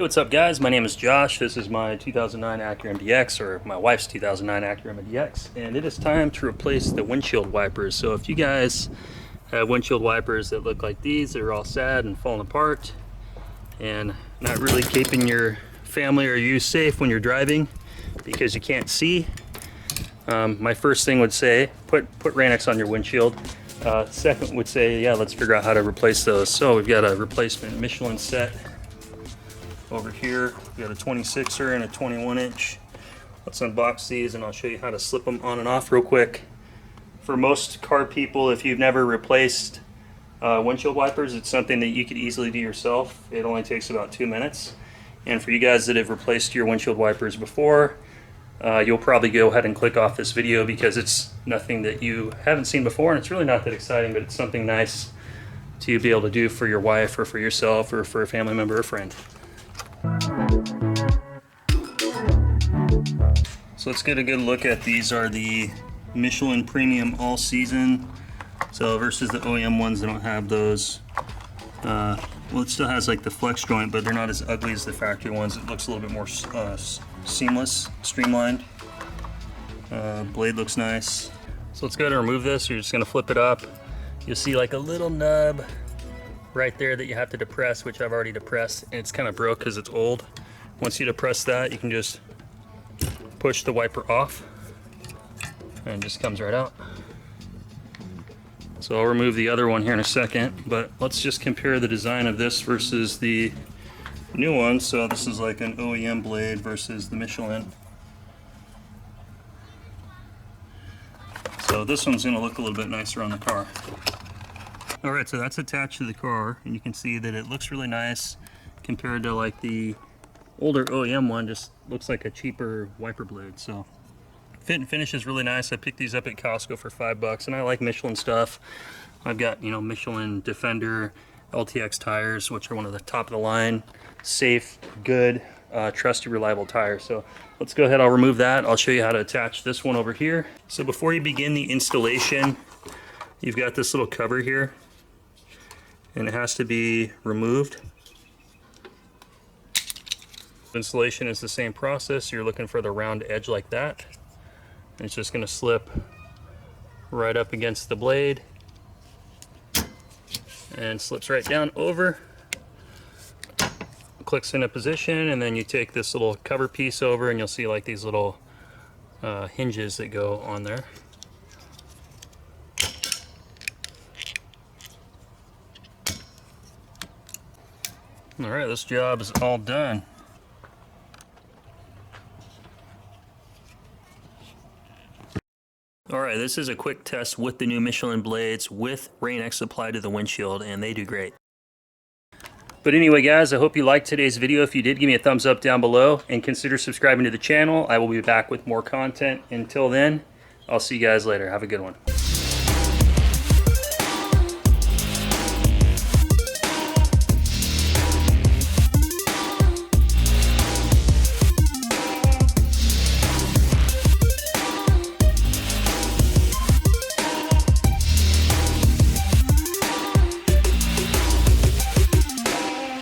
What's up guys, my name is Josh. This is my 2009 Acura MDX, or my wife's 2009 Acura MDX, and it is time to replace the windshield wipers. So if you guys have windshield wipers that look like these, they're all sad and falling apart and not really keeping your family or you safe when you're driving because you can't see, my first thing would say put Rain-X on your windshield. Second would say, yeah, let's figure out how to replace those. So we've got a replacement Michelin set over here. We got a 26er and a 21-inch. Let's unbox these and I'll show you how to slip them on and off real quick. For most car people, if you've never replaced windshield wipers, it's something that you could easily do yourself. It only takes about 2 minutes. And for you guys that have replaced your windshield wipers before, you'll probably go ahead and click off this video because it's nothing that you haven't seen before, and it's really not that exciting, but it's something nice to be able to do for your wife or for yourself or for a family member or friend. So let's get a good look at these. Are the Michelin Premium All-Season. So versus the OEM ones, they don't have those. Well, it still has like the flex joint, but they're not as ugly as the factory ones. It looks a little bit more seamless, streamlined. Blade looks nice. So let's go ahead and remove this. You're just gonna flip it up. You'll see like a little nub right there that you have to depress, which I've already depressed, and it's kind of broke because it's old. Once you depress that, you can just push the wiper off and it just comes right out. So I'll remove the other one here in a second, but let's just compare the design of this versus the new one. So this is like an OEM blade versus the Michelin. So this one's going to look a little bit nicer on the car. Alright, so that's attached to the car, and you can see that it looks really nice compared to like the older OEM one. Just looks like a cheaper wiper blade. So fit and finish is really nice. I picked these up at Costco for $5, and I like Michelin stuff. I've got, you know, Michelin Defender LTX tires, which are one of the top of the line, safe, good, trusted, reliable tires. So let's go ahead. I'll remove that. I'll show you how to attach this one over here. So before you begin the installation, you've got this little cover here, and it has to be removed. Installation is the same process. You're looking for the round edge like that. And it's just going to slip right up against the blade and slips right down over, clicks into position, and then you take this little cover piece over and you'll see like these little hinges that go on there. Alright, this job is all done. Alright, this is a quick test with the new Michelin blades with Rain-X applied to the windshield, and they do great. But anyway guys, I hope you liked today's video. If you did, give me a thumbs up down below and consider subscribing to the channel. I will be back with more content. Until then, I'll see you guys later. Have a good one.